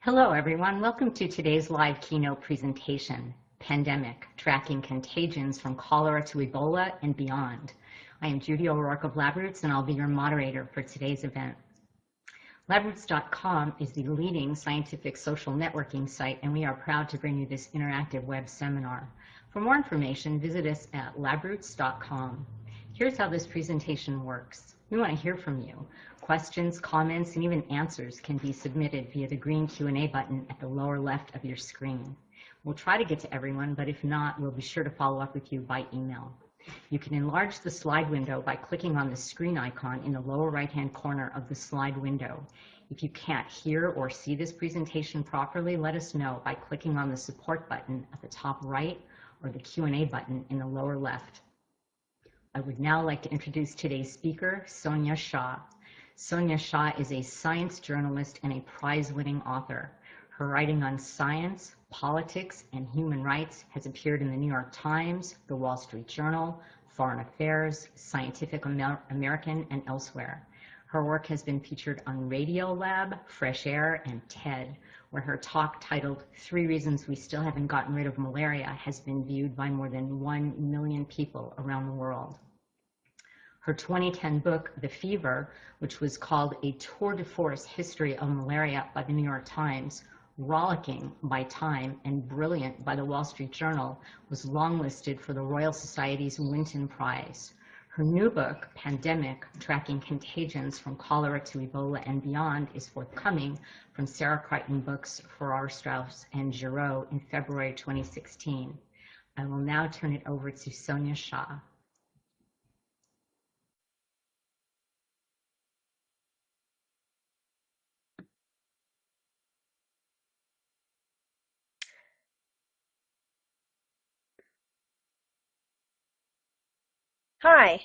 Hello, everyone. Welcome to today's live keynote presentation, Pandemic, Tracking Contagions from Cholera to Ebola and Beyond. I am Judy O'Rourke of LabRoots, and I'll be your moderator for today's event. LabRoots.com is the leading scientific social networking site, and we are proud to bring you this interactive web seminar. For more information, visit us at LabRoots.com. Here's how this presentation works. We want to hear from you. Questions, comments, and even answers can be submitted via the green Q&A button at the lower left of your screen. We'll try to get to everyone, but if not, we'll be sure to follow up with you by email. You can enlarge the slide window by clicking on the screen icon in the lower right-hand corner of the slide window. If you can't hear or see this presentation properly, let us know by clicking on the support button at the top right or the Q&A button in the lower left. I would now like to introduce today's speaker, Sonia Shah. Sonia Shah is a science journalist and a prize-winning author. Her writing on science, politics, and human rights has appeared in the New York Times, the Wall Street Journal, Foreign Affairs, Scientific American, and elsewhere. Her work has been featured on Radiolab, Fresh Air, and TED, where her talk titled 3 Reasons We Still Haven't Gotten Rid of Malaria has been viewed by more than 1 million people around the world. Her 2010 book, The Fever, which was called A Tour de Force History of Malaria by the New York Times, rollicking by Time, and brilliant by the Wall Street Journal, was longlisted for the Royal Society's Winton Prize. Her new book, Pandemic, Tracking Contagions from Cholera to Ebola and Beyond, is forthcoming from Sarah Crichton Books, Farrar, Straus, and Giroux in February 2016. I will now turn it over to Sonia Shah. Hi.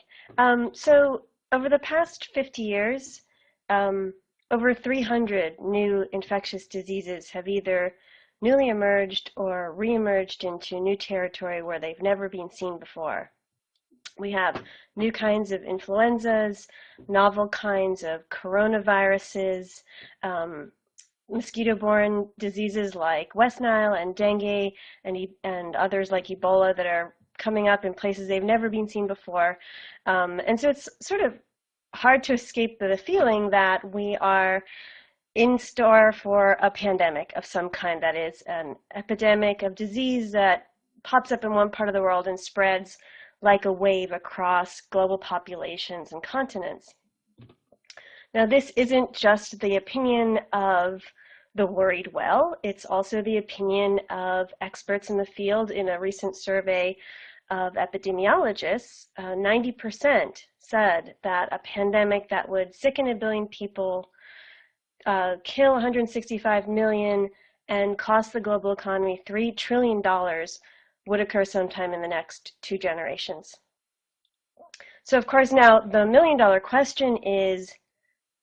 So over the past 50 years, over 300 new infectious diseases have either newly emerged or re-emerged into new territory where they've never been seen before. We have new kinds of influenzas, novel kinds of coronaviruses, mosquito-borne diseases like West Nile and dengue, and others like Ebola that are coming up in places they've never been seen before. And so it's sort of hard to escape the feeling that we are in store for a pandemic of some kind, that is an epidemic of disease that pops up in one part of the world and spreads like a wave across global populations and continents. Now, this isn't just the opinion of the worried well, it's also the opinion of experts in the field. In a recent survey of epidemiologists, 90% said that a pandemic that would sicken 1 billion people, kill 165 million, and cost the global economy $3 trillion would occur sometime in the next 2 generations. So of course now the million-dollar question is,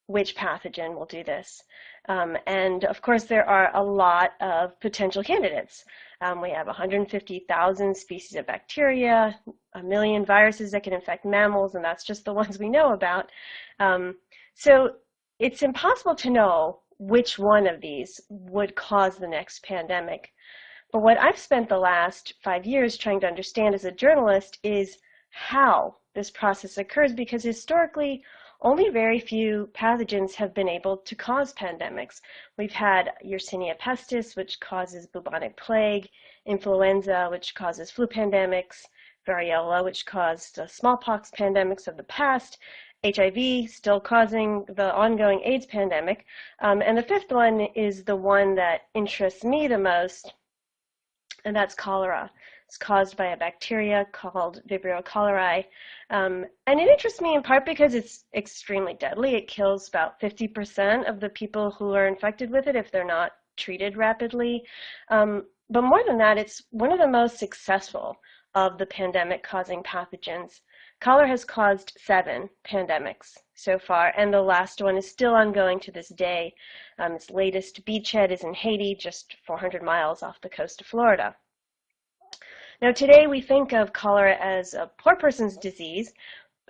which pathogen will do this? And of course there are a lot of potential candidates. We have 150,000 species of bacteria, 1 million viruses that can infect mammals, and that's just the ones we know about. So it's impossible to know which one of these would cause the next pandemic. But what I've spent the last 5 years trying to understand as a journalist is how this process occurs, because historically only very few pathogens have been able to cause pandemics. We've had Yersinia pestis, which causes bubonic plague, influenza, which causes flu pandemics, variola, which caused smallpox pandemics of the past, HIV still causing the ongoing AIDS pandemic, and the 5th one is the one that interests me the most, and that's cholera. It's caused by a bacteria called Vibrio cholerae. And it interests me in part because it's extremely deadly. It kills about 50% of the people who are infected with it if they're not treated rapidly. But more than that, it's one of the most successful of the pandemic-causing pathogens. Cholera has caused 7 pandemics so far, and the last one is still ongoing to this day. Its latest beachhead is in Haiti, just 400 miles off the coast of Florida. Now today we think of cholera as a poor person's disease,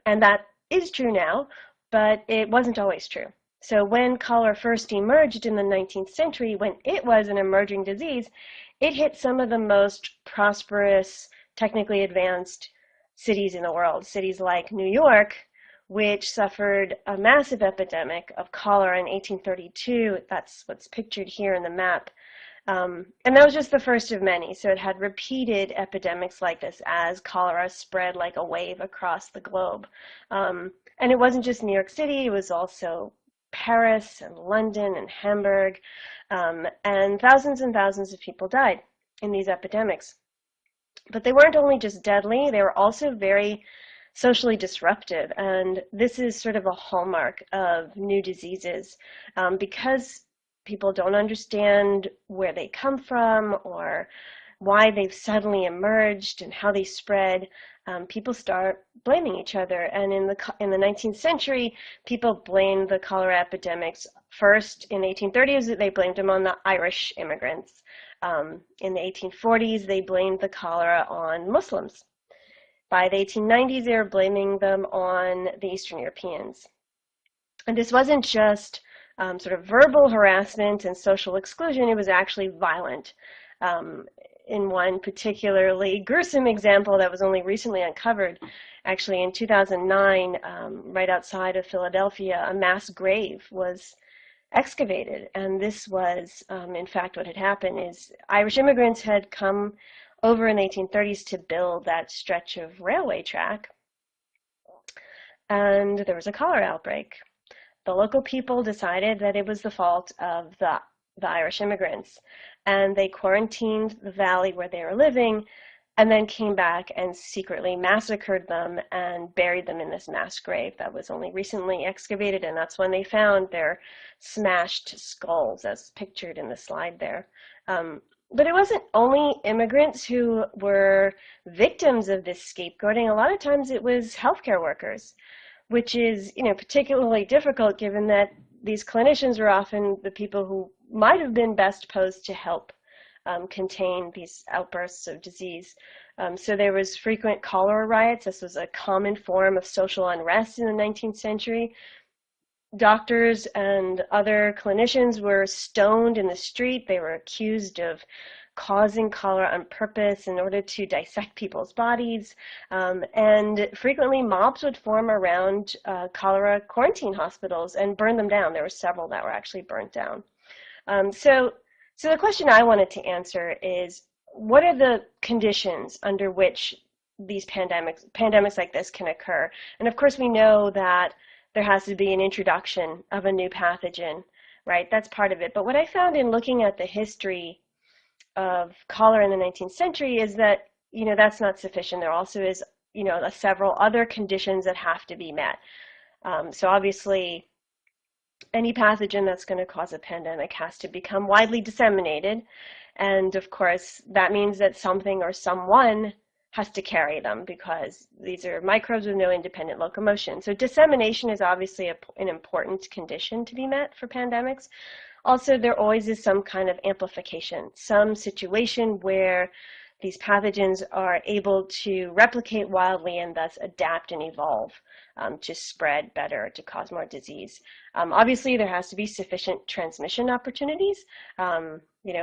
and that is true now, but it wasn't always true. So when cholera first emerged in the 19th century, when it was an emerging disease, it hit some of the most prosperous, technically advanced cities in the world. Cities like New York, which suffered a massive epidemic of cholera in 1832. That's what's pictured here in the map. And that was just the first of many. So it had repeated epidemics like this as cholera spread like a wave across the globe. And it wasn't just New York City, it was also Paris and London and Hamburg. And thousands of people died in these epidemics. But they weren't only just deadly, they were also very socially disruptive. And this is sort of a hallmark of new diseases because people don't understand where they come from or why they've suddenly emerged and how they spread. People start blaming each other. And in the 19th century, people blamed the cholera epidemics. First, in the 1830s, they blamed them on the Irish immigrants. In the 1840s, they blamed the cholera on Muslims. By the 1890s, they were blaming them on the Eastern Europeans. And this wasn't just sort of verbal harassment and social exclusion, it was actually violent. In one particularly gruesome example that was only recently uncovered, actually in 2009, right outside of Philadelphia, a mass grave was excavated. And this was, in fact, what had happened is Irish immigrants had come over in the 1830s to build that stretch of railway track. And there was a cholera outbreak. The local people decided that it was the fault of the Irish immigrants, and they quarantined the valley where they were living and then came back and secretly massacred them and buried them in this mass grave that was only recently excavated, and that's when they found their smashed skulls as pictured in the slide there. But it wasn't only immigrants who were victims of this scapegoating. A lot of times it was healthcare workers, which is, particularly difficult given that these clinicians were often the people who might have been best posed to help contain these outbursts of disease. So there was frequent cholera riots. This was a common form of social unrest in the 19th century. Doctors and other clinicians were stoned in the street. They were accused of causing cholera on purpose in order to dissect people's bodies. And frequently mobs would form around cholera quarantine hospitals and burn them down. There were several that were actually burnt down. So the question I wanted to answer is, what are the conditions under which these pandemics like this can occur? And of course we know that there has to be an introduction of a new pathogen, right? That's part of it. But what I found in looking at the history of cholera in the 19th century is that, that's not sufficient. There also is, several other conditions that have to be met. So obviously, any pathogen that's going to cause a pandemic has to become widely disseminated. And of course, that means that something or someone has to carry them because these are microbes with no independent locomotion. So dissemination is obviously an important condition to be met for pandemics. Also, there always is some kind of amplification, some situation where these pathogens are able to replicate wildly and thus adapt and evolve to spread better, to cause more disease. Obviously, there has to be sufficient transmission opportunities.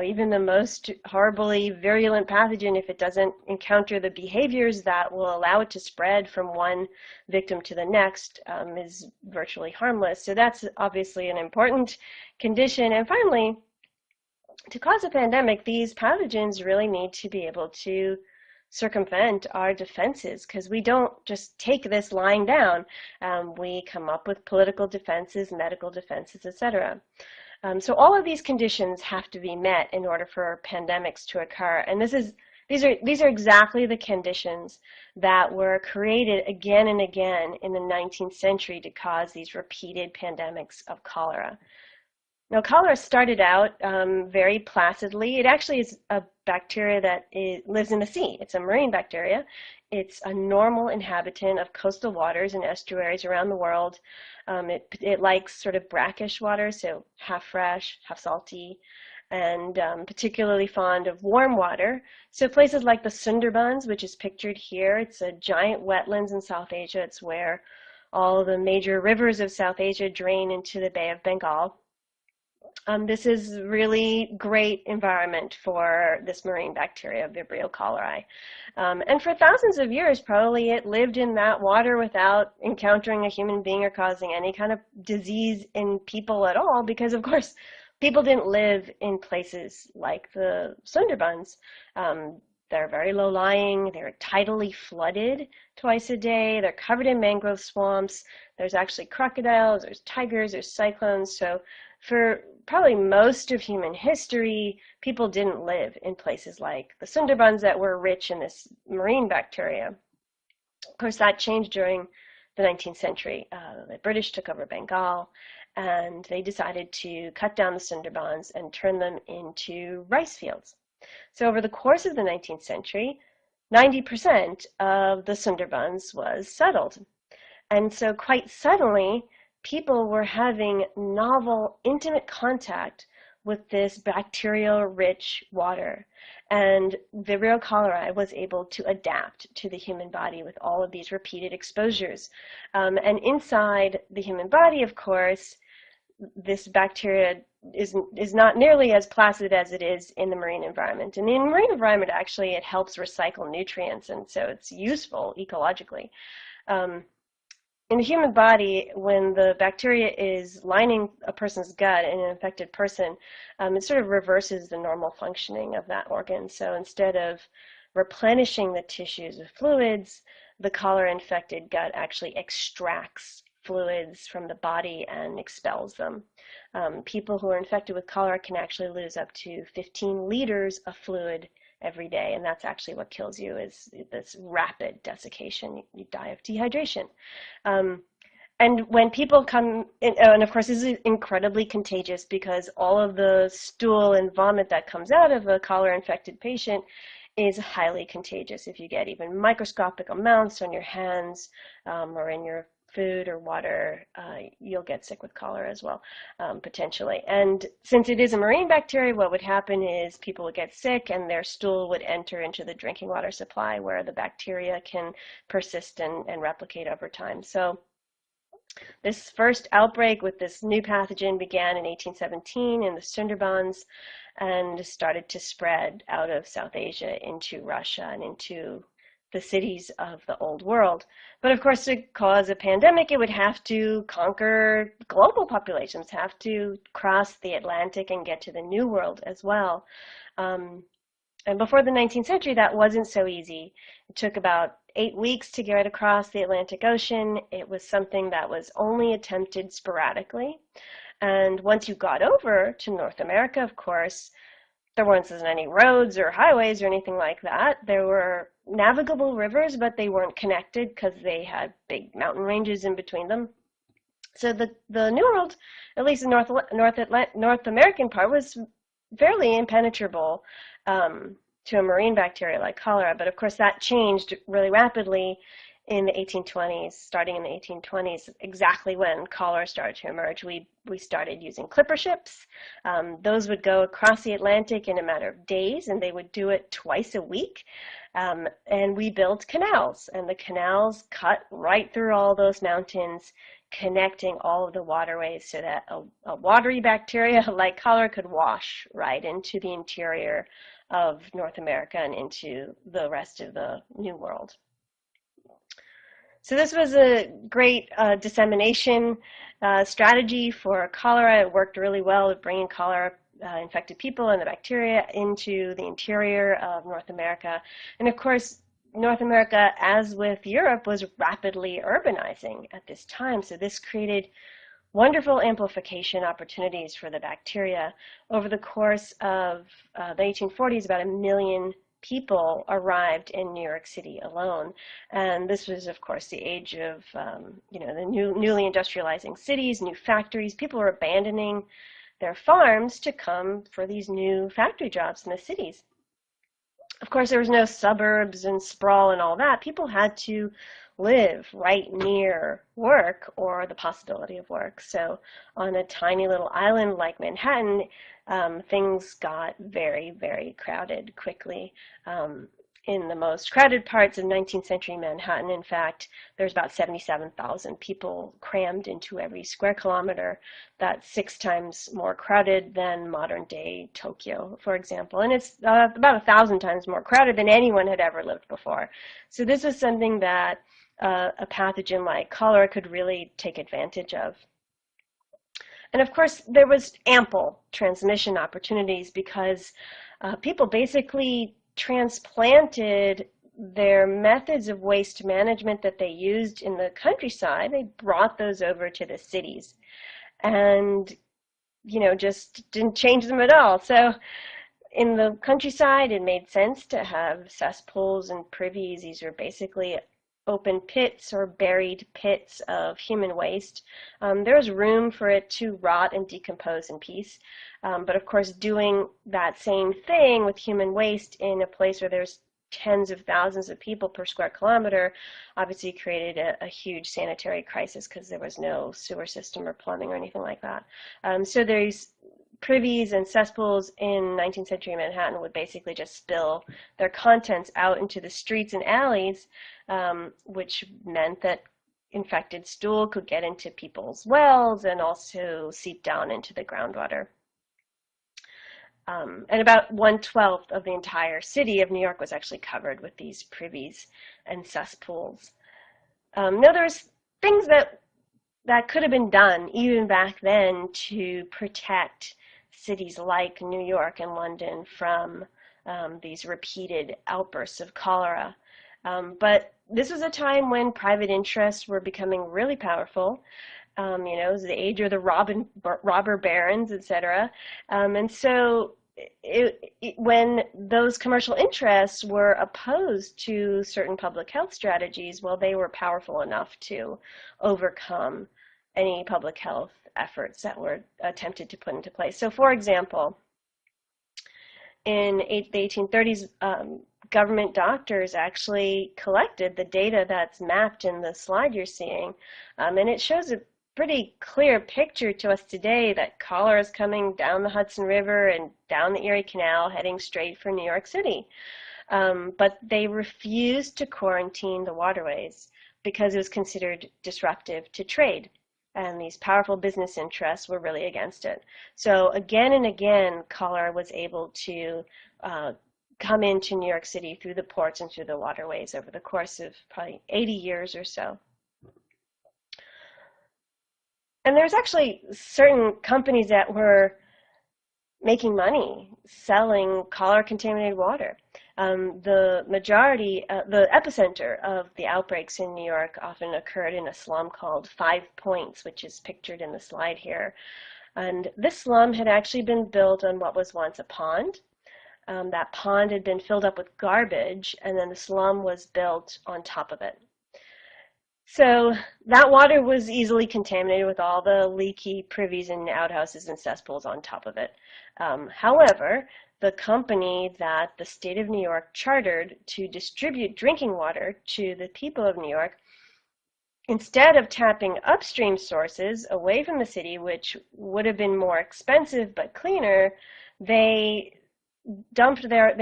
Even the most horribly virulent pathogen, if it doesn't encounter the behaviors that will allow it to spread from one victim to the next, is virtually harmless. So that's obviously an important condition. And finally, to cause a pandemic, these pathogens really need to be able to circumvent our defenses, because we don't just take this lying down. We come up with political defenses, medical defenses, etc. So all of these conditions have to be met in order for pandemics to occur. And these are exactly the conditions that were created again and again in the 19th century to cause these repeated pandemics of cholera. Now, cholera started out very placidly. It actually is a bacteria that lives in the sea. It's a marine bacteria. It's a normal inhabitant of coastal waters and estuaries around the world. It likes sort of brackish water, so half fresh, half salty, and particularly fond of warm water. So places like the Sundarbans, which is pictured here, it's a giant wetlands in South Asia. It's where all the major rivers of South Asia drain into the Bay of Bengal. This is really great environment for this marine bacteria, Vibrio cholerae. And for thousands of years, probably it lived in that water without encountering a human being or causing any kind of disease in people at all, because of course, people didn't live in places like the Sundarbans. They're very low-lying, they're tidally flooded twice a day, they're covered in mangrove swamps, there's actually crocodiles, there's tigers, there's cyclones, so for probably most of human history, people didn't live in places like the Sundarbans that were rich in this marine bacteria. Of course, that changed during the 19th century. The British took over Bengal, and they decided to cut down the Sundarbans and turn them into rice fields. So over the course of the 19th century, 90% of the Sundarbans was settled. And so quite suddenly, people were having novel, intimate contact with this bacterial-rich water. And Vibrio cholerae was able to adapt to the human body with all of these repeated exposures. And inside the human body, of course, this bacteria is not nearly as placid as it is in the marine environment. And in the marine environment, actually, it helps recycle nutrients, and so it's useful ecologically. In the human body, when the bacteria is lining a person's gut in an infected person, it sort of reverses the normal functioning of that organ. So instead of replenishing the tissues with fluids, the cholera-infected gut actually extracts fluids from the body and expels them. People who are infected with cholera can actually lose up to 15 liters of fluid every day, and that's actually what kills you, is this rapid desiccation. You die of dehydration. And when people come in, and of course this is incredibly contagious because all of the stool and vomit that comes out of a cholera-infected patient is highly contagious. If you get even microscopic amounts on your hands or in your food or water, you'll get sick with cholera as well, potentially. And since it is a marine bacteria, what would happen is people would get sick and their stool would enter into the drinking water supply where the bacteria can persist and replicate over time. So this first outbreak with this new pathogen began in 1817 in the Sundarbans and started to spread out of South Asia into Russia and into the cities of the old world. But of course, to cause a pandemic, it would have to conquer global populations, have to cross the Atlantic and get to the New World as well. And before the 19th century, that wasn't so easy. It took about 8 weeks to get across the Atlantic Ocean. It was something that was only attempted sporadically. And once you got over to North America, of course, there weren't any roads or highways or anything like that. There were navigable rivers, but they weren't connected because they had big mountain ranges in between them. So the New World, at least the North American part, was fairly impenetrable to a marine bacteria like cholera. But of course, that changed really rapidly in the 1820s, starting in the 1820s, exactly when cholera started to emerge. We started using clipper ships. Those would go across the Atlantic in a matter of days, and they would do it twice a week. And we built canals, and the canals cut right through all those mountains, connecting all of the waterways so that a watery bacteria like cholera could wash right into the interior of North America and into the rest of the New World. So this was a great dissemination strategy for cholera. It worked really well at bringing cholera infected people and the bacteria into the interior of North America. And of course, North America, as with Europe, was rapidly urbanizing at this time. So this created wonderful amplification opportunities for the bacteria. Over the course of the 1840s, about 1 million people arrived in New York City alone. And this was, of course, the age of the newly industrializing cities, new factories. People were abandoning their farms to come for these new factory jobs in the cities. Of course, there was no suburbs and sprawl and all that. People had to live right near work or the possibility of work. So on a tiny little island like Manhattan, things got very, very crowded quickly. in the most crowded parts of 19th century Manhattan. In fact, there's about 77,000 people crammed into every square kilometer. That's 6 times more crowded than modern day Tokyo, for example. And it's about 1,000 times more crowded than anyone had ever lived before. So this was something that a pathogen like cholera could really take advantage of. And of course, there was ample transmission opportunities because people basically transplanted their methods of waste management that they used in the countryside. They brought those over to the cities and, just didn't change them at all. So in the countryside, it made sense to have cesspools and privies. These are basically open pits or buried pits of human waste. There's room for it to rot and decompose in peace. But of course, doing that same thing with human waste in a place where there's tens of thousands of people per square kilometer obviously created a huge sanitary crisis because there was no sewer system or plumbing or anything like that. So there's privies and cesspools in 19th century Manhattan would basically just spill their contents out into the streets and alleys, which meant that infected stool could get into people's wells and also seep down into the groundwater. And about 1/12 of the entire city of New York was actually covered with these privies and cesspools. Now there's things that could have been done even back then to protect cities like New York and London from these repeated outbursts of cholera. But this was a time when private interests were becoming really powerful. It was the age of the robber barons, etc. And so when those commercial interests were opposed to certain public health strategies, well, they were powerful enough to overcome any public health efforts that were attempted to put into place. So, for example, in the 1830s, government doctors actually collected the data that's mapped in the slide you're seeing, and it shows a pretty clear picture to us today that cholera is coming down the Hudson River and down the Erie Canal, heading straight for New York City. But they refused to quarantine the waterways because it was considered disruptive to trade. And these powerful business interests were really against it. So again and again, cholera was able to come into New York City through the ports and through the waterways over the course of probably 80 years or so. And there's actually certain companies that were making money selling cholera-contaminated water. The epicenter of the outbreaks in New York often occurred in a slum called 5 Points, which is pictured in the slide here. And this slum had actually been built on what was once a pond. That pond had been filled up with garbage, and then the slum was built on top of it. So that water was easily contaminated with all the leaky privies and outhouses and cesspools on top of it. However, the company that the state of New York chartered to distribute drinking water to the people of New York, instead of tapping upstream sources away from the city, which would have been more expensive but cleaner, they dug their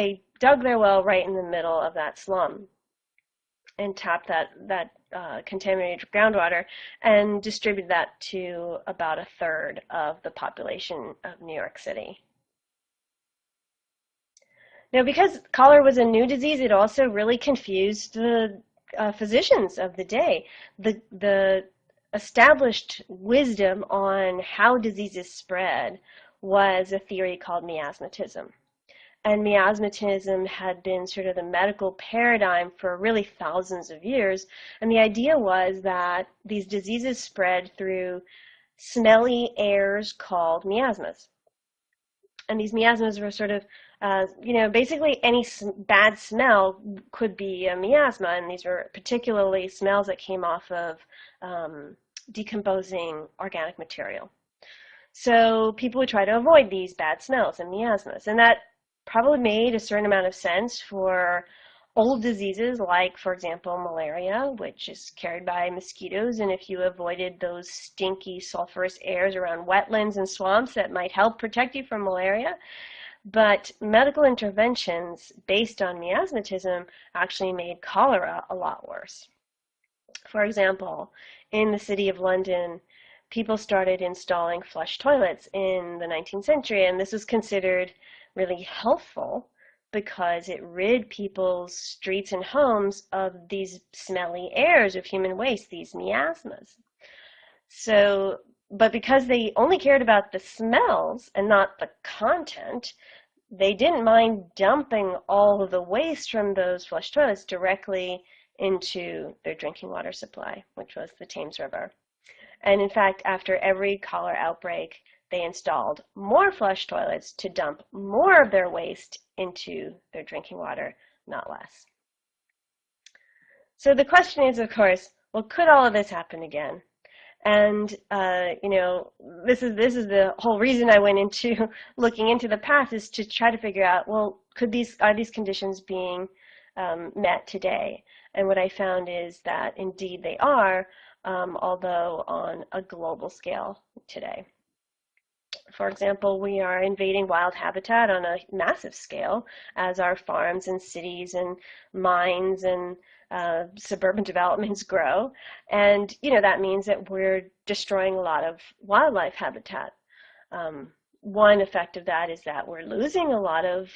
well right in the middle of that slum and tapped that contaminated groundwater and distributed that to about 1/3 of the population of New York City. Now, because cholera was a new disease, it also really confused the physicians of the day. The established wisdom on how diseases spread was a theory called miasmatism. And miasmatism had been sort of the medical paradigm for really thousands of years. And the idea was that these diseases spread through smelly airs called miasmas. And these miasmas were sort of, basically any bad smell could be a miasma. And these were particularly smells that came off of decomposing organic material. So people would try to avoid these bad smells and miasmas. And that probably made a certain amount of sense for old diseases like, for example, malaria, which is carried by mosquitoes. And if you avoided those stinky sulfurous airs around wetlands and swamps, that might help protect you from malaria. But medical interventions based on miasmatism actually made cholera a lot worse. For example, in the city of London, people started installing flush toilets in the 19th century, and this was considered really helpful because it rid people's streets and homes of these smelly airs of human waste, these miasmas. So, but because they only cared about the smells and not the content, they didn't mind dumping all of the waste from those flush toilets directly into their drinking water supply, which was the Thames River. And in fact, after every cholera outbreak, they installed more flush toilets to dump more of their waste into their drinking water, not less. So the question is, of course, well, could all of this happen again? And this is the whole reason I went into looking into the past, is to try to figure out, well, are these conditions being met today? And what I found is that indeed they are, although on a global scale today. For example, we are invading wild habitat on a massive scale as our farms and cities and mines and suburban developments grow. And, that means that we're destroying a lot of wildlife habitat. One effect of that is that we're losing a lot of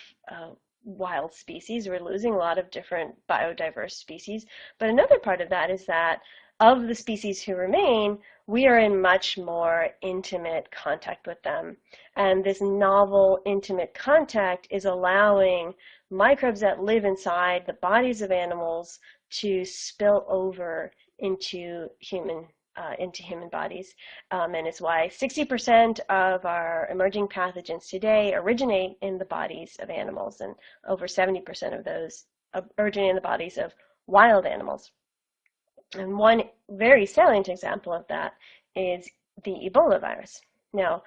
wild species. We're losing a lot of different biodiverse species. But another part of that is that of the species who remain, we are in much more intimate contact with them. And this novel, intimate contact is allowing microbes that live inside the bodies of animals to spill over into human bodies. And it's why 60% of our emerging pathogens today originate in the bodies of animals, and over 70% of those originate in the bodies of wild animals. And one very salient example of that is the Ebola virus. Now,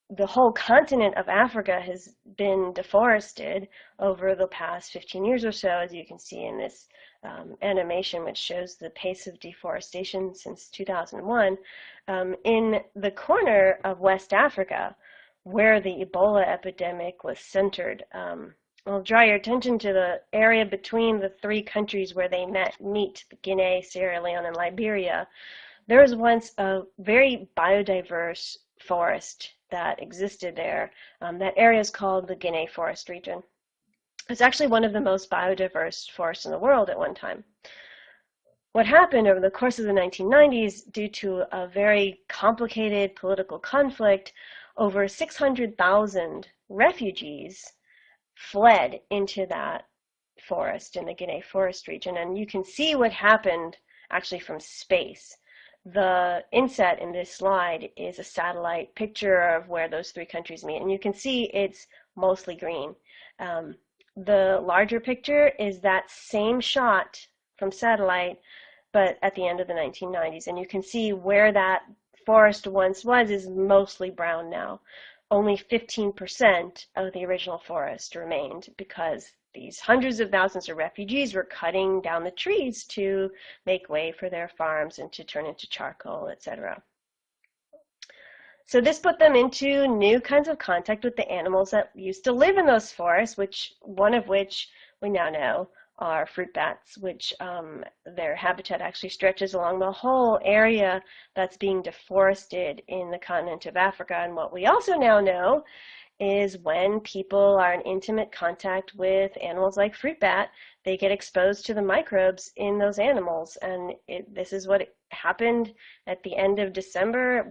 the whole continent of Africa has been deforested over the past 15 years or so, as you can see in this animation, which shows the pace of deforestation since 2001. In the corner of West Africa, where the Ebola epidemic was centered, I'll draw your attention to the area between the three countries where they meet, Guinea, Sierra Leone, and Liberia. There was once a very biodiverse forest that existed there. That area is called the Guinea Forest region. It's actually one of the most biodiverse forests in the world at one time. What happened over the course of the 1990s, due to a very complicated political conflict, over 600,000 refugees fled into that forest in the Guinea Forest region. And you can see what happened actually from space. The inset in this slide is a satellite picture of where those three countries meet, and you can see it's mostly green. The larger picture is that same shot from satellite, but at the end of the 1990s, and you can see where that forest once was is mostly brown now. Only 15% of the original forest remained because these hundreds of thousands of refugees were cutting down the trees to make way for their farms and to turn into charcoal, etc. So this put them into new kinds of contact with the animals that used to live in those forests, one of which we now know are fruit bats, which their habitat actually stretches along the whole area that's being deforested in the continent of Africa. And what we also now know is when people are in intimate contact with animals like fruit bat, they get exposed to the microbes in those animals. And this is what happened at the end of December.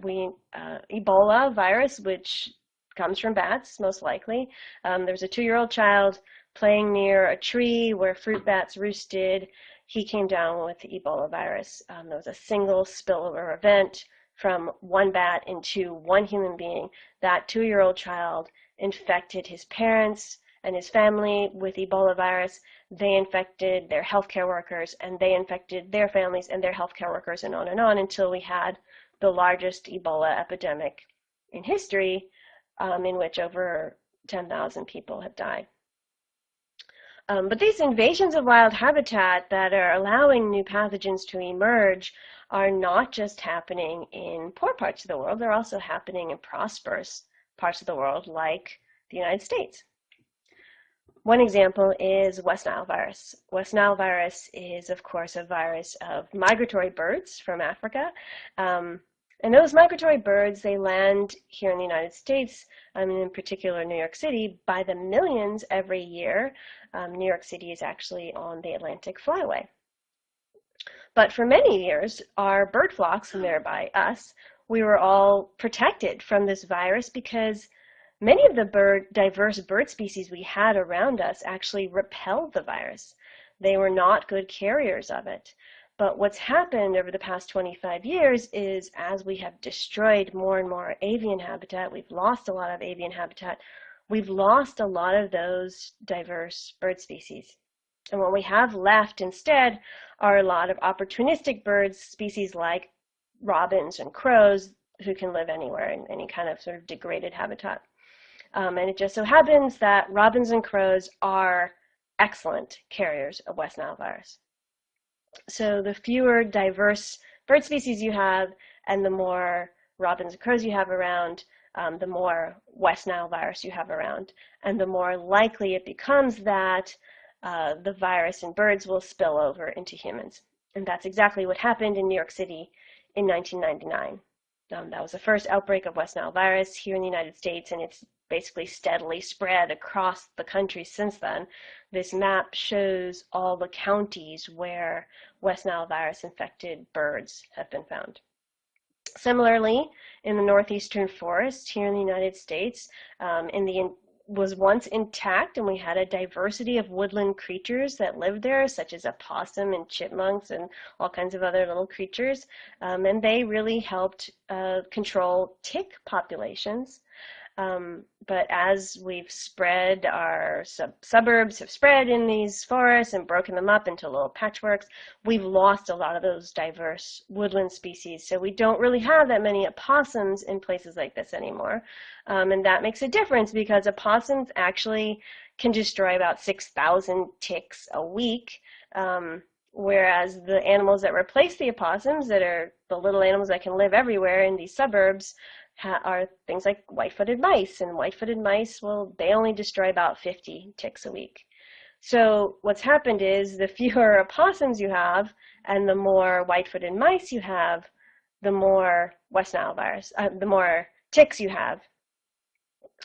Ebola virus, which comes from bats, most likely. There's a 2-year-old child playing near a tree where fruit bats roosted. He came down with the Ebola virus. There was a single spillover event from one bat into one human being. That 2-year-old child infected his parents and his family with Ebola virus. They infected their healthcare workers, and they infected their families and their healthcare workers, and on until we had the largest Ebola epidemic in history, in which over 10,000 people have died. But these invasions of wild habitat that are allowing new pathogens to emerge are not just happening in poor parts of the world, they're also happening in prosperous parts of the world, like the United States. One example is West Nile virus. West Nile virus is, of course, a virus of migratory birds from Africa. And those migratory birds, they land here in the United States, in particular New York City, by the millions every year. New York City is actually on the Atlantic flyway. But for many years, our bird flocks, and thereby us, we were all protected from this virus because many of the diverse bird species we had around us actually repelled the virus. They were not good carriers of it. But what's happened over the past 25 years is as we have destroyed more and more avian habitat, we've lost a lot of avian habitat, we've lost a lot of those diverse bird species. And what we have left instead are a lot of opportunistic birds, species like robins and crows, who can live anywhere in any kind of sort of degraded habitat. And it just so happens that robins and crows are excellent carriers of West Nile virus. So the fewer diverse bird species you have and the more robins and crows you have around, the more West Nile virus you have around, and the more likely it becomes that the virus in birds will spill over into humans. And that's exactly what happened in New York City in 1999. That was the first outbreak of West Nile virus here in the United States, and it's basically steadily spread across the country since then. This map shows all the counties where West Nile virus infected birds have been found. Similarly, in the northeastern forest here in the United States, was once intact, and we had a diversity of woodland creatures that lived there, such as opossum and chipmunks and all kinds of other little creatures, and they really helped control tick populations. But as we've spread, our suburbs have spread in these forests and broken them up into little patchworks, we've lost a lot of those diverse woodland species. So we don't really have that many opossums in places like this anymore. And that makes a difference because opossums actually can destroy about 6,000 ticks a week. Whereas the animals that replace the opossums, that are the little animals that can live everywhere in these suburbs, are things like white-footed mice. And white-footed mice, well, they only destroy about 50 ticks a week. So what's happened is the fewer opossums you have and the more white-footed mice you have, the more West Nile virus, the more ticks you have,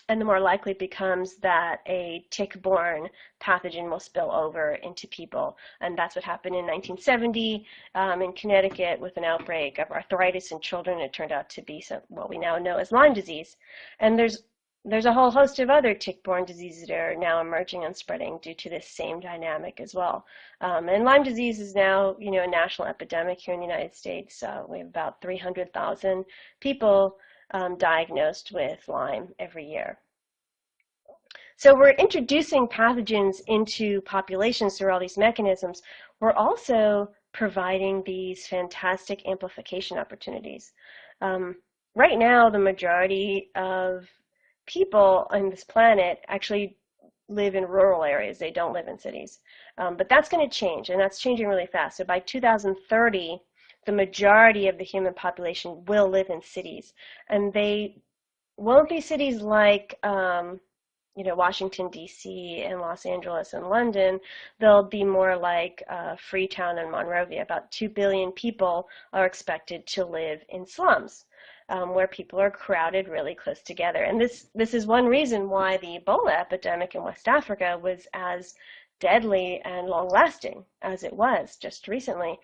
and the more likely it becomes that a tick-borne pathogen will spill over into people. And that's what happened in 1970 in Connecticut with an outbreak of arthritis in children. It turned out to be what we now know as Lyme disease. And there's a whole host of other tick-borne diseases that are now emerging and spreading due to this same dynamic as well. And Lyme disease is now, a national epidemic here in the United States. We have about 300,000 people diagnosed with Lyme every year. So we're introducing pathogens into populations through all these mechanisms. We're also providing these fantastic amplification opportunities. Right now, the majority of people on this planet actually live in rural areas. They don't live in cities. But that's going to change, and that's changing really fast. So by 2030, the majority of the human population will live in cities. And they won't be cities like Washington, D.C. and Los Angeles and London. They'll be more like Freetown and Monrovia. About 2 billion people are expected to live in slums, where people are crowded really close together. And this is one reason why the Ebola epidemic in West Africa was as deadly and long-lasting as it was just recently.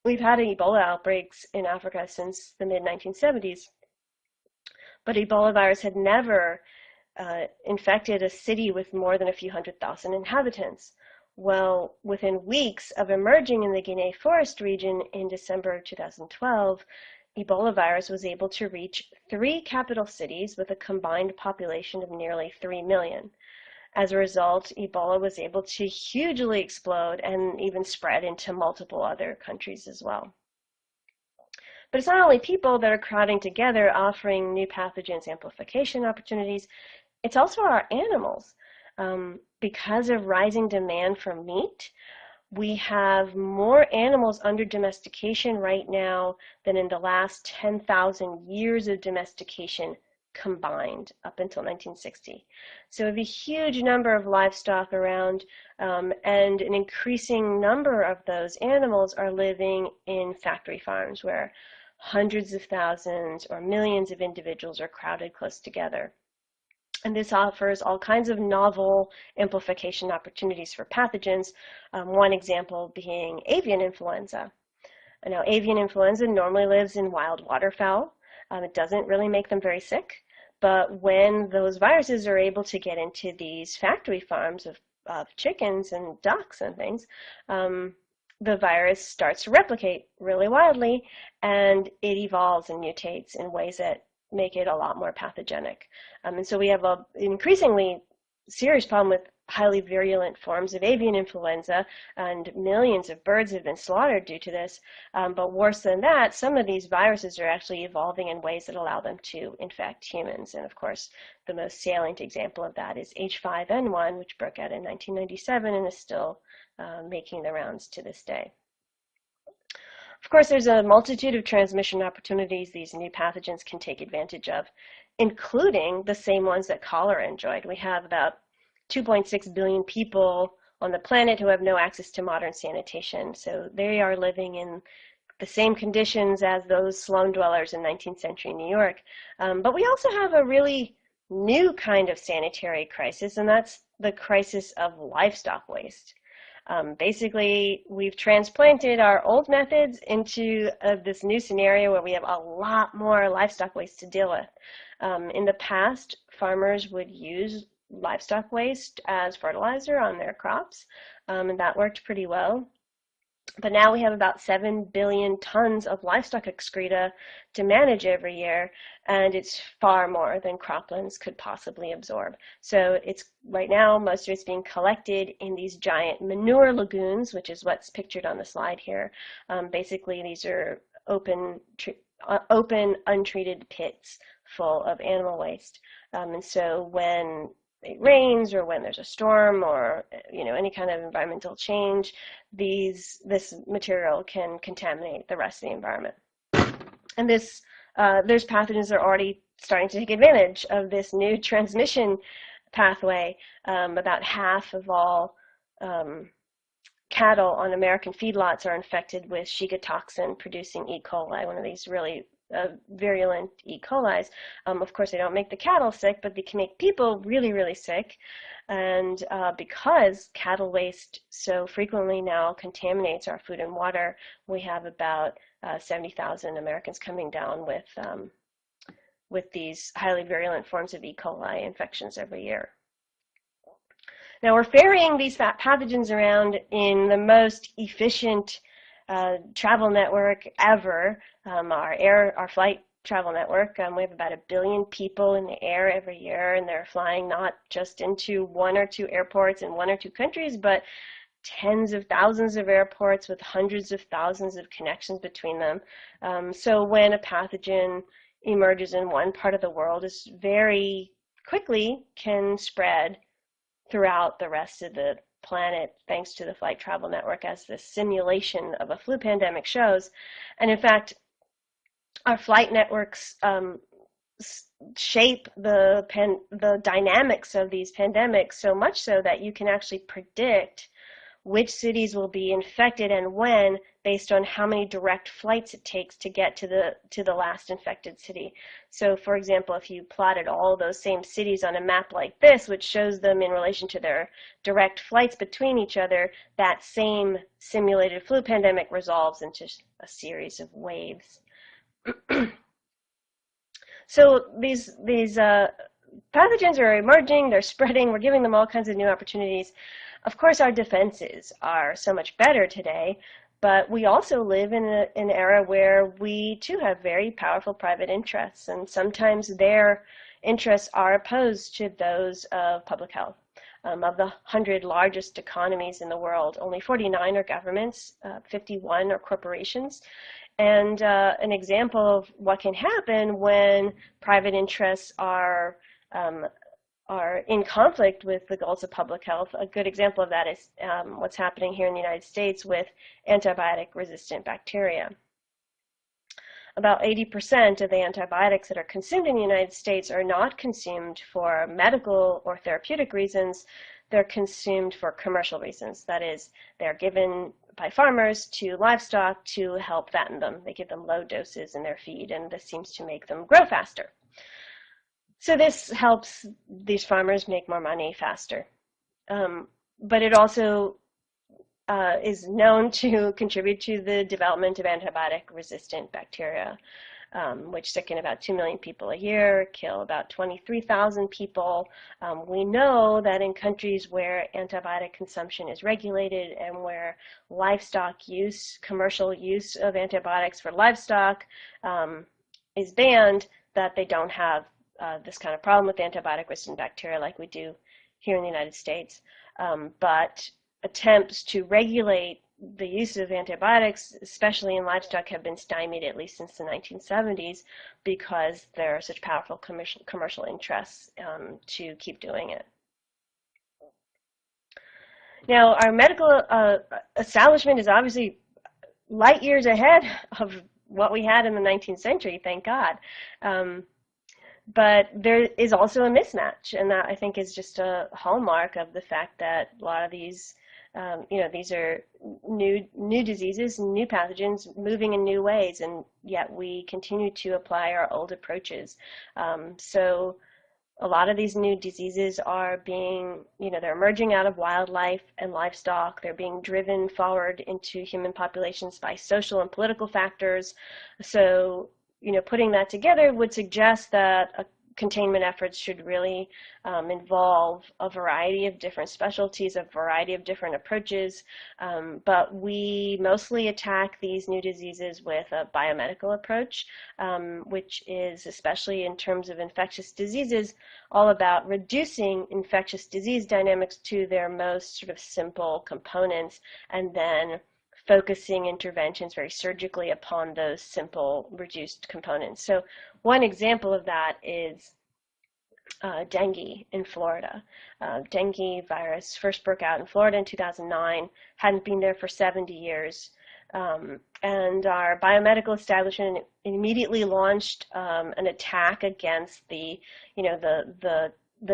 We've had Ebola outbreaks in Africa since the mid-1970s, but Ebola virus had never infected a city with more than a few 100,000 inhabitants. Well, within weeks of emerging in the Guinea Forest region in December 2012, Ebola virus was able to reach 3 capital cities with a combined population of nearly 3 million. As a result, Ebola was able to hugely explode and even spread into multiple other countries as well. But it's not only people that are crowding together offering new pathogens amplification opportunities, it's also our animals. Because of rising demand for meat, we have more animals under domestication right now than in the last 10,000 years of domestication combined up until 1960. So we have a huge number of livestock around, and an increasing number of those animals are living in factory farms where hundreds of thousands or millions of individuals are crowded close together. And this offers all kinds of novel amplification opportunities for pathogens, one example being avian influenza. Now, avian influenza normally lives in wild waterfowl. It doesn't really make them very sick, but when those viruses are able to get into these factory farms of chickens and ducks and things, the virus starts to replicate really wildly, and it evolves and mutates in ways that make it a lot more pathogenic. And so we have an increasingly serious problem with highly virulent forms of avian influenza, and millions of birds have been slaughtered due to this. But worse than that, some of these viruses are actually evolving in ways that allow them to infect humans. And of course, the most salient example of that is H5N1, which broke out in 1997 and is still making the rounds to this day. Of course, there's a multitude of transmission opportunities these new pathogens can take advantage of, including the same ones that cholera enjoyed. We have about 2.6 billion people on the planet who have no access to modern sanitation. So they are living in the same conditions as those slum dwellers in 19th century New York. But we also have a really new kind of sanitary crisis, and that's the crisis of livestock waste. Basically, we've transplanted our old methods into this new scenario where we have a lot more livestock waste to deal with. In the past, farmers would use livestock waste as fertilizer on their crops, and that worked pretty well. But now we have about 7 billion tons of livestock excreta to manage every year, and it's far more than croplands could possibly absorb. So it's right now, most of it's being collected in these giant manure lagoons, which is what's pictured on the slide here. Basically, these are open, untreated pits full of animal waste. And so when it rains or when there's a storm or any kind of environmental change, this material can contaminate the rest of the environment. And there's pathogens that are already starting to take advantage of this new transmission pathway. About half of all cattle on American feedlots are infected with Shiga toxin producing E. coli, one of these really virulent E. coli's. Of course, they don't make the cattle sick, but they can make people really, really sick. And because cattle waste so frequently now contaminates our food and water, we have about 70,000 Americans coming down with these highly virulent forms of E. coli infections every year. Now, we're ferrying these pathogens around in the most efficient travel network ever, our flight travel network. We have about 1 billion people in the air every year, and they're flying not just into 1 or 2 airports in 1 or 2 countries, but tens of thousands of airports with hundreds of thousands of connections between them. So when a pathogen emerges in one part of the world, it very quickly can spread throughout the rest of the planet, thanks to the flight travel network, as the simulation of a flu pandemic shows. And in fact, our flight networks shape the dynamics of these pandemics so much so that you can actually predict which cities will be infected and when, based on how many direct flights it takes to get to the last infected city. So, for example, if you plotted all those same cities on a map like this, which shows them in relation to their direct flights between each other, that same simulated flu pandemic resolves into a series of waves. So these pathogens are emerging, they're spreading, we're giving them all kinds of new opportunities. Of course, our defenses are so much better today, but we also live in an era where we too have very powerful private interests, and sometimes their interests are opposed to those of public health. Of the 100 largest economies in the world, only 49 are governments, 51 are corporations. And an example of what can happen when private interests are in conflict with the goals of public health. A good example of that is what's happening here in the United States with antibiotic-resistant bacteria. about 80% of the antibiotics that are consumed in the United States are not consumed for medical or therapeutic reasons. They're consumed for commercial reasons. That is, they're given by farmers to livestock to help fatten them. They give them low doses in their feed, and this seems to make them grow faster. So this helps these farmers make more money faster. But it also is known to contribute to the development of antibiotic-resistant bacteria, which sicken about 2 million people a year, kill about 23,000 people. We know that in countries where antibiotic consumption is regulated and where livestock use, commercial use of antibiotics for livestock is banned, that they don't have this kind of problem with antibiotic-resistant bacteria like we do here in the United States. But attempts to regulate the use of antibiotics, especially in livestock, have been stymied at least since the 1970s because there are such powerful commercial interests to keep doing it. Now, our medical establishment is obviously light years ahead of what we had in the 19th century, thank God. But there is also a mismatch, and that I think is just a hallmark of the fact that a lot of these, these are new diseases, new pathogens moving in new ways, and yet we continue to apply our old approaches. So a lot of these new diseases are being, they're emerging out of wildlife and livestock. They're being driven forward into human populations by social and political factors. So putting that together would suggest that containment efforts should really involve a variety of different specialties, a variety of different approaches, but we mostly attack these new diseases with a biomedical approach, which is, especially in terms of infectious diseases, all about reducing infectious disease dynamics to their most sort of simple components, and then focusing interventions very surgically upon those simple reduced components. So one example of that is dengue in Florida. Dengue virus first broke out in Florida in 2009, hadn't been there for 70 years. And our biomedical establishment immediately launched an attack against the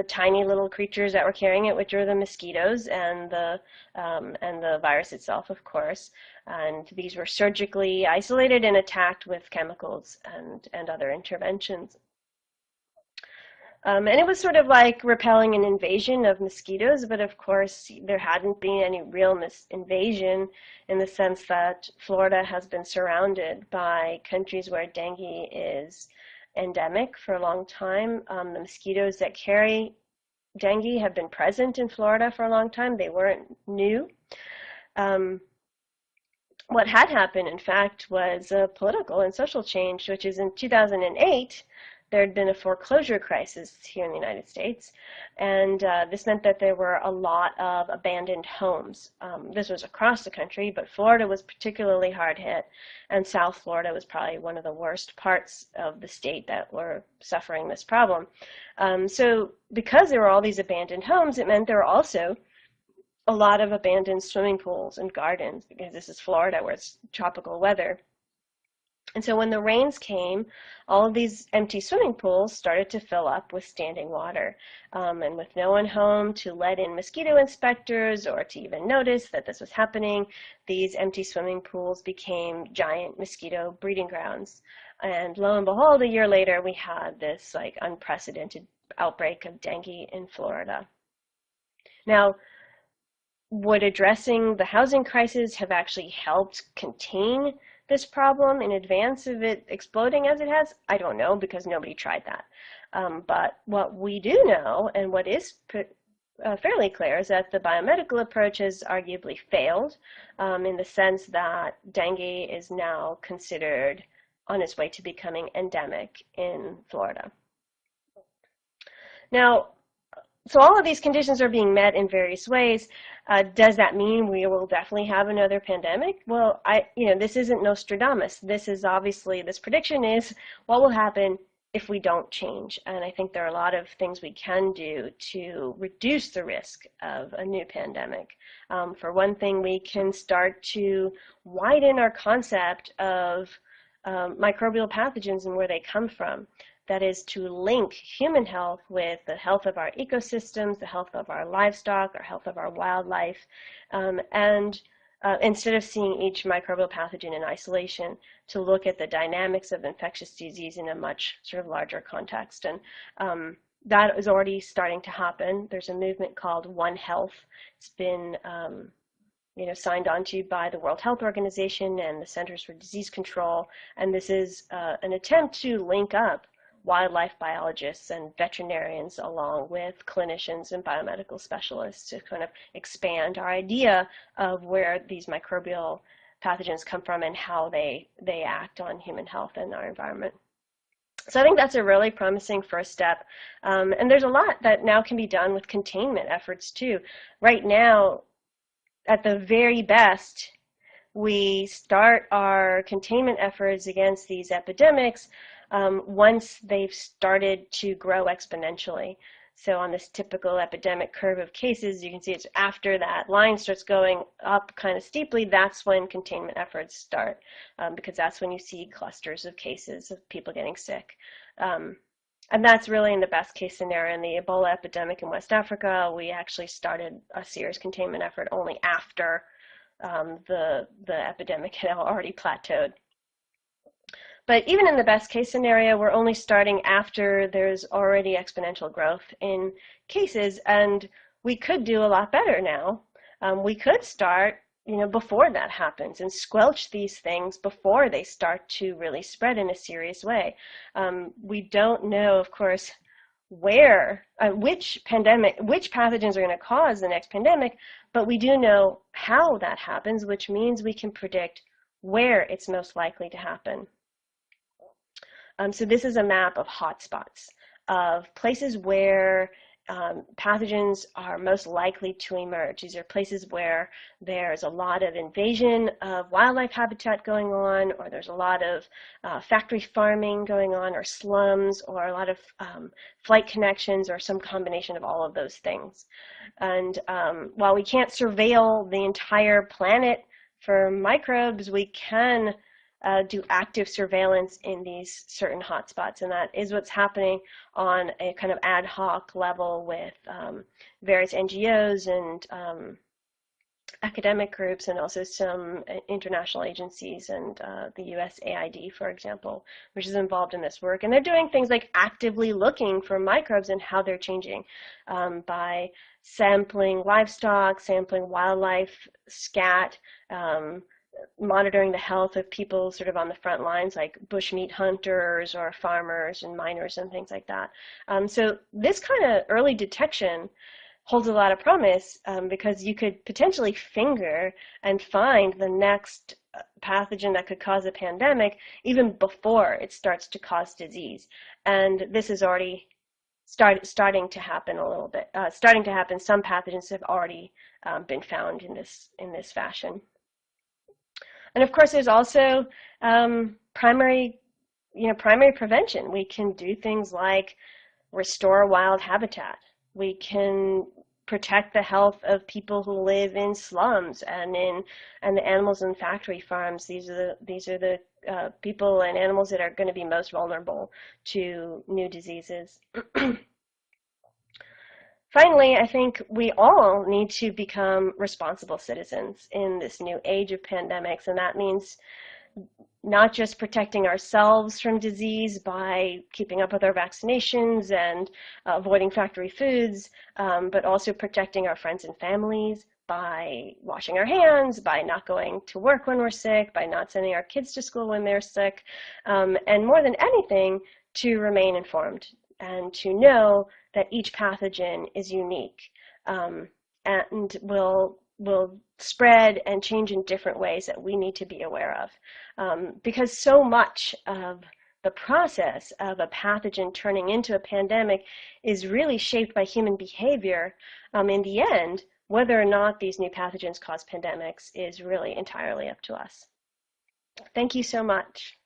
tiny little creatures that were carrying it, which are the mosquitoes and the virus itself, of course. And these were surgically isolated and attacked with chemicals and other interventions. And it was sort of like repelling an invasion of mosquitoes, but of course there hadn't been any real invasion in the sense that Florida has been surrounded by countries where dengue is endemic for a long time. The mosquitoes that carry dengue have been present in Florida for a long time. They weren't new. What had happened, in fact, was a political and social change, which is in 2008, there had been a foreclosure crisis here in the United States, and this meant that there were a lot of abandoned homes. This was across the country, but Florida was particularly hard hit, and South Florida was probably one of the worst parts of the state that were suffering this problem. So because there were all these abandoned homes, it meant there were also a lot of abandoned swimming pools and gardens, because this is Florida where it's tropical weather. And so when the rains came, all of these empty swimming pools started to fill up with standing water. And with no one home to let in mosquito inspectors or to even notice that this was happening, these empty swimming pools became giant mosquito breeding grounds. And lo and behold, a year later, we had this unprecedented outbreak of dengue in Florida. Now, would addressing the housing crisis have actually helped contain this problem in advance of it exploding as it has? I don't know, because nobody tried that. But what we do know, and what is fairly clear, is that the biomedical approach has arguably failed in the sense that dengue is now considered on its way to becoming endemic in Florida. Now, so all of these conditions are being met in various ways. Does that mean we will definitely have another pandemic? Well, this isn't Nostradamus. This prediction is what will happen if we don't change. And I think there are a lot of things we can do to reduce the risk of a new pandemic. For one thing, we can start to widen our concept of microbial pathogens and where they come from. That is to link human health with the health of our ecosystems, the health of our livestock, our health of our wildlife, and instead of seeing each microbial pathogen in isolation, to look at the dynamics of infectious disease in a much sort of larger context. And that is already starting to happen. There's a movement called One Health. It's been signed onto by the World Health Organization and the Centers for Disease Control. And this is an attempt to link up wildlife biologists and veterinarians along with clinicians and biomedical specialists to kind of expand our idea of where these microbial pathogens come from and how they act on human health and our environment. So I think that's a really promising first step. And there's a lot that now can be done with containment efforts too. Right now, at the very best, we start our containment efforts against these epidemics once they've started to grow exponentially. So on this typical epidemic curve of cases, you can see it's after that line starts going up kind of steeply, that's when containment efforts start, because that's when you see clusters of cases of people getting sick. And that's really in the best case scenario. In the Ebola epidemic in West Africa, we actually started a serious containment effort only after the epidemic had already plateaued. But even in the best case scenario, we're only starting after there's already exponential growth in cases, and we could do a lot better now. We could start before that happens and squelch these things before they start to really spread in a serious way. We don't know, of course, which pathogens are going to cause the next pandemic, but we do know how that happens, which means we can predict where it's most likely to happen. So this is a map of hotspots, of places where pathogens are most likely to emerge. These are places where there's a lot of invasion of wildlife habitat going on, or there's a lot of factory farming going on, or slums, or a lot of flight connections, or some combination of all of those things. And while we can't surveil the entire planet for microbes, we can do active surveillance in these certain hotspots, and that is what's happening on a kind of ad hoc level with various NGOs and academic groups, and also some international agencies, and the USAID, for example, which is involved in this work. And they're doing things like actively looking for microbes and how they're changing by sampling livestock, sampling wildlife, scat, monitoring the health of people sort of on the front lines, like bushmeat hunters or farmers and miners and things like that. So this kind of early detection holds a lot of promise because you could potentially finger and find the next pathogen that could cause a pandemic even before it starts to cause disease. And this is already starting to happen a little bit. Starting to happen. Some pathogens have already been found in this fashion. And of course, there's also primary prevention. We can do things like restore wild habitat. We can protect the health of people who live in slums and the animals in factory farms. These are the people and animals that are going to be most vulnerable to new diseases. Finally, I think we all need to become responsible citizens in this new age of pandemics, and that means not just protecting ourselves from disease by keeping up with our vaccinations and avoiding factory foods, but also protecting our friends and families by washing our hands, by not going to work when we're sick, by not sending our kids to school when they're sick, and more than anything, to remain informed and to know that each pathogen is unique and will spread and change in different ways that we need to be aware of. Because so much of the process of a pathogen turning into a pandemic is really shaped by human behavior. In the end, whether or not these new pathogens cause pandemics is really entirely up to us. Thank you so much.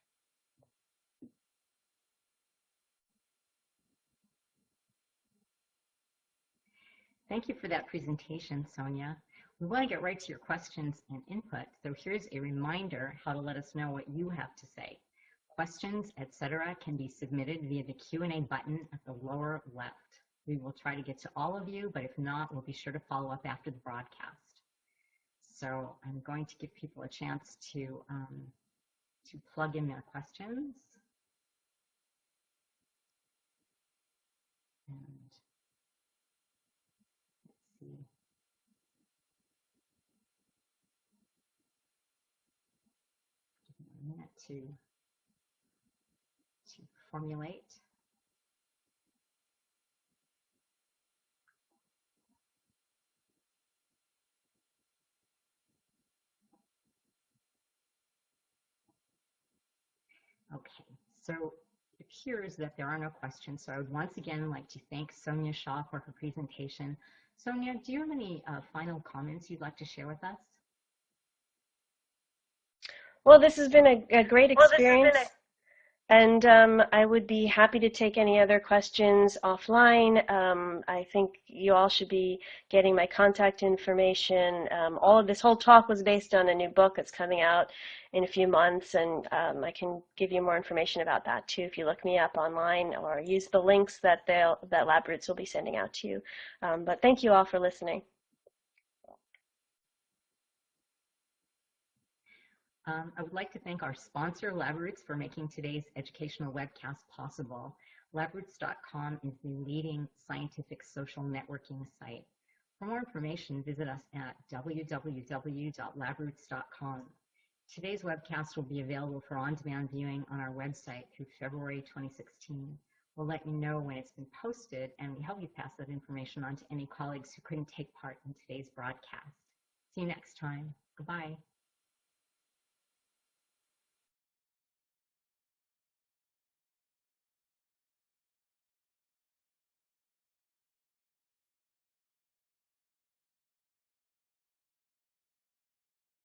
Thank you for that presentation, Sonia. We want to get right to your questions and input, so here's a reminder how to let us know what you have to say. Questions, etc., can be submitted via the Q&A button at the lower left. We will try to get to all of you, but if not, we'll be sure to follow up after the broadcast. So I'm going to give people a chance to plug in their questions. And let's see. Give me a minute to formulate. Okay, so it appears that there are no questions. So I would once again like to thank Sonia Shah for her presentation. Sonia, do you have any final comments you'd like to share with us? Well, this has been a great experience. And I would be happy to take any other questions offline. I think you all should be getting my contact information. All of this whole talk was based on a new book that's coming out in a few months, and I can give you more information about that too if you look me up online or use the links that LabRoots will be sending out to you. But thank you all for listening. I would like to thank our sponsor, LabRoots, for making today's educational webcast possible. LabRoots.com is the leading scientific social networking site. For more information, visit us at www.labroots.com. Today's webcast will be available for on-demand viewing on our website through February 2016. We'll let you know when it's been posted, and we hope you pass that information on to any colleagues who couldn't take part in today's broadcast. See you next time. Goodbye.